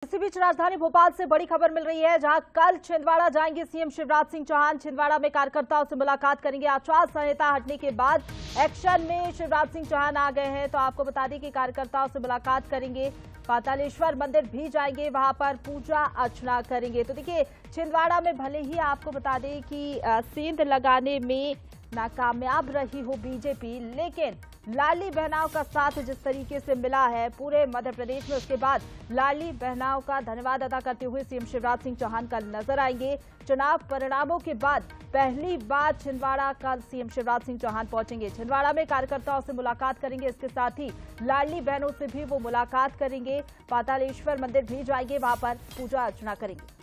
इसी बीच राजधानी भोपाल से बड़ी खबर मिल रही है, जहां कल छिंदवाड़ा जाएंगे सीएम शिवराज सिंह चौहान। छिंदवाड़ा में कार्यकर्ताओं से मुलाकात करेंगे। आचार संहिता हटने के बाद एक्शन में शिवराज सिंह चौहान आ गए हैं। तो आपको बता दें कि कार्यकर्ताओं से मुलाकात करेंगे, पातालेश्वर मंदिर भी जाएंगे, वहां पर पूजा अर्चना करेंगे। तो देखिए, छिंदवाड़ा में भले ही आपको बता दें कि सेंध लगाने में नाकामयाब रही हो बीजेपी, लेकिन लाडली बहनाओं का साथ जिस तरीके से मिला है पूरे मध्य प्रदेश में, उसके बाद लाडली बहनाओं का धन्यवाद अदा करते हुए सीएम शिवराज सिंह चौहान कल नजर आएंगे। चुनाव परिणामों के बाद पहली बार छिंदवाड़ा कल सीएम शिवराज सिंह चौहान पहुंचेंगे। छिंदवाड़ा में कार्यकर्ताओं से मुलाकात करेंगे, इसके साथ ही लाडली बहनों से भी वो मुलाकात करेंगे, पातालेश्वर मंदिर भी जाएंगे, वहां पर पूजा अर्चना करेंगे।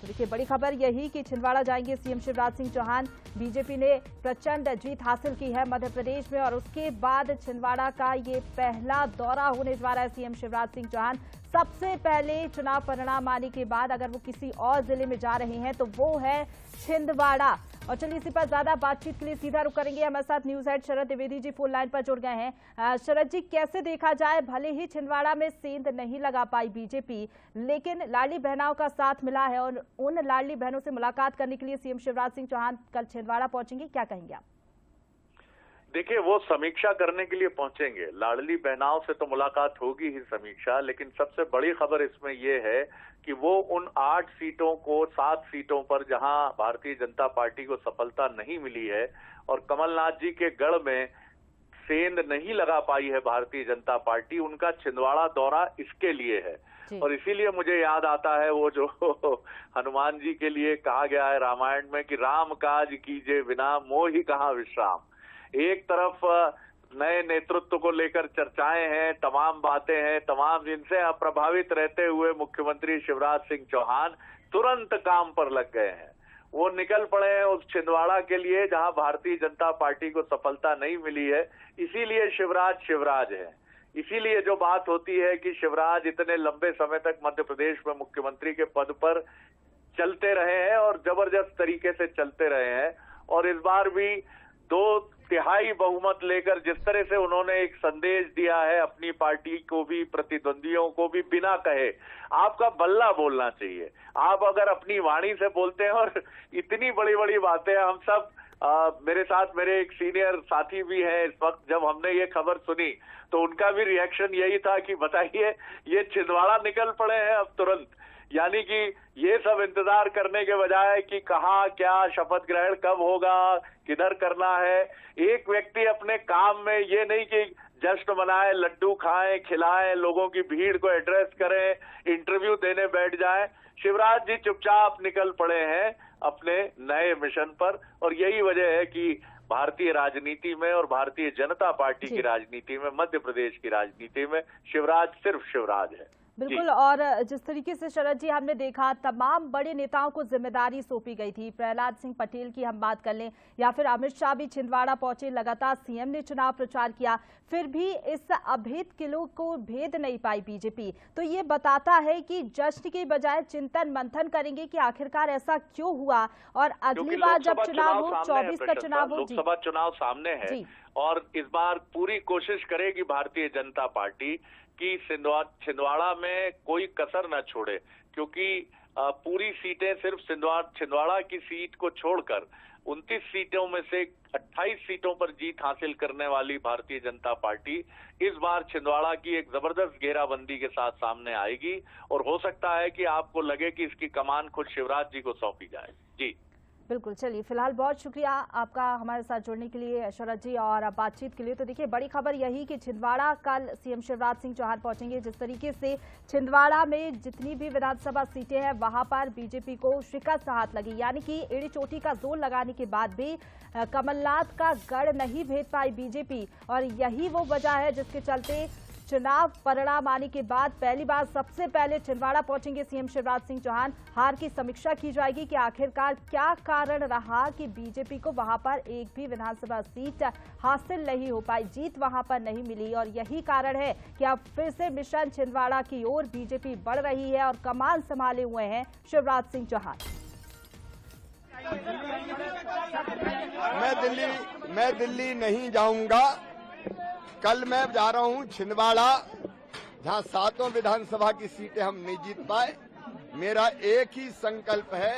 तो देखिए, बड़ी खबर यही कि छिंदवाड़ा जाएंगे सीएम शिवराज सिंह चौहान। बीजेपी ने प्रचंड जीत हासिल की है मध्य प्रदेश में, और उसके बाद छिंदवाड़ा का ये पहला दौरा होने जा रहा है सीएम शिवराज सिंह चौहान। सबसे पहले चुनाव परिणाम आने के बाद अगर वो किसी और जिले में जा रहे हैं तो वो है छिंदवाड़ा। और चलिए, इसी पर ज्यादा बातचीत के लिए सीधा रुख करेंगे। हमारे साथ न्यूज हेड शरद द्विवेदी जी फोन लाइन पर जुड़ गए हैं। शरद जी, कैसे देखा जाए, भले ही छिंदवाड़ा में सेंध नहीं लगा पाई बीजेपी, लेकिन लाडली बहनाओं का साथ मिला है, और उन लाडली बहनों से मुलाकात करने के लिए सीएम शिवराज सिंह चौहान कल छिंदवाड़ा पहुंचेंगे, क्या कहेंगे आप? देखिए, वो समीक्षा करने के लिए पहुंचेंगे। लाडली बहनाओं से तो मुलाकात होगी ही समीक्षा, लेकिन सबसे बड़ी खबर इसमें ये है कि वो उन 8 सीटों को 7 सीटों पर जहां भारतीय जनता पार्टी को सफलता नहीं मिली है और कमलनाथ जी के गढ़ में सेंध नहीं लगा पाई है भारतीय जनता पार्टी, उनका छिंदवाड़ा दौरा इसके लिए है। और इसीलिए मुझे याद आता है वो जो हनुमान जी के लिए कहा गया है रामायण में कि राम काज कीजिए बिना मोहि कहाँ विश्राम। एक तरफ नए नेतृत्व को लेकर चर्चाएं हैं, तमाम बातें हैं, तमाम जिनसे अप्रभावित रहते हुए मुख्यमंत्री शिवराज सिंह चौहान तुरंत काम पर लग गए हैं। वो निकल पड़े हैं उस छिंदवाड़ा के लिए जहां भारतीय जनता पार्टी को सफलता नहीं मिली है। इसीलिए शिवराज है। इसीलिए जो बात होती है कि शिवराज इतने लंबे समय तक मध्य प्रदेश में मुख्यमंत्री के पद पर चलते रहे हैं और जबरदस्त तरीके से चलते रहे हैं, और इस बार भी 2/3 बहुमत लेकर जिस तरह से उन्होंने एक संदेश दिया है अपनी पार्टी को भी, प्रतिद्वंदियों को भी, बिना कहे आपका बल्ला बोलना चाहिए। आप अगर अपनी वाणी से बोलते हैं, और इतनी बड़ी बड़ी बातें हम सब मेरे साथ मेरे एक सीनियर साथी भी हैं इस वक्त, जब हमने ये खबर सुनी तो उनका भी रिएक्शन यही था कि बताइए, ये छिंदवाड़ा निकल पड़े हैं अब तुरंत। यानी कि ये सब इंतजार करने के बजाय कि कहाँ क्या शपथ ग्रहण कब होगा, किधर करना है, एक व्यक्ति अपने काम में ये नहीं कि जश्न मनाए, लड्डू खाएं, खिलाएं, लोगों की भीड़ को एड्रेस करें, इंटरव्यू देने बैठ जाएं। शिवराज जी चुपचाप निकल पड़े हैं अपने नए मिशन पर, और यही वजह है कि भारतीय राजनीति में और भारतीय जनता पार्टी की राजनीति में, मध्य प्रदेश की राजनीति में शिवराज सिर्फ शिवराज है। बिल्कुल। और जिस तरीके से शरद जी हमने देखा, तमाम बड़े नेताओं को जिम्मेदारी सौंपी गई थी। प्रहलाद सिंह पटेल की हम बात कर लें, या फिर अमित शाह भी छिंदवाड़ा पहुंचे, लगातार सीएम ने चुनाव प्रचार किया, फिर भी इस अभेद किलो को भेद नहीं पाई बीजेपी। तो ये बताता है कि जश्न की बजाय चिंतन मंथन करेंगे कि आखिरकार ऐसा क्यों हुआ, और अगली बार जब चुनाव हो, 24 का चुनाव हो, लोकसभा चुनाव सामने है, और इस बार पूरी कोशिश करेगी भारतीय जनता पार्टी कि छिंदवाड़ा में कोई कसर न छोड़े, क्योंकि पूरी सीटें सिर्फ छिंदवाड़ा की सीट को छोड़कर 29 सीटों में से 28 सीटों पर जीत हासिल करने वाली भारतीय जनता पार्टी इस बार छिंदवाड़ा की एक जबरदस्त घेराबंदी के साथ सामने आएगी, और हो सकता है कि आपको लगे कि इसकी कमान खुद शिवराज जी को सौंपी जाए। जी बिल्कुल। चलिए, फिलहाल बहुत शुक्रिया आपका हमारे साथ जुड़ने के लिए शरद जी, और बातचीत के लिए। तो देखिए, बड़ी खबर यही कि छिंदवाड़ा कल सीएम शिवराज सिंह चौहान पहुंचेंगे। जिस तरीके से छिंदवाड़ा में जितनी भी विधानसभा सीटें हैं वहां पर बीजेपी को शिकस्त हाथ लगी, यानी कि एड़ी चोटी का जोर लगाने के बाद भी कमलनाथ का गढ़ नहीं भेद पाई बीजेपी, और यही वो वजह है जिसके चलते चुनाव परिणाम आने के बाद पहली बार सबसे पहले छिंदवाड़ा पहुंचेंगे सीएम शिवराज सिंह चौहान। हार की समीक्षा की जाएगी कि आखिरकार क्या कारण रहा कि बीजेपी को वहां पर एक भी विधानसभा सीट हासिल नहीं हो पाई, जीत वहां पर नहीं मिली, और यही कारण है कि अब फिर से मिशन छिंदवाड़ा की ओर बीजेपी बढ़ रही है और कमान संभाले हुए हैं शिवराज सिंह चौहान। मैं दिल्ली नहीं जाऊंगा। कल मैं जा रहा हूं छिंदवाड़ा, जहां 7 विधानसभा की सीटें हम नहीं जीत पाए, मेरा एक ही संकल्प है,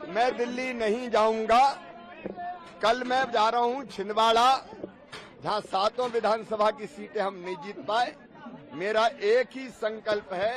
मैं दिल्ली नहीं जाऊंगा। कल मैं जा रहा हूं छिंदवाड़ा, जहां 7 विधानसभा की सीटें हम नहीं जीत पाए, मेरा एक ही संकल्प है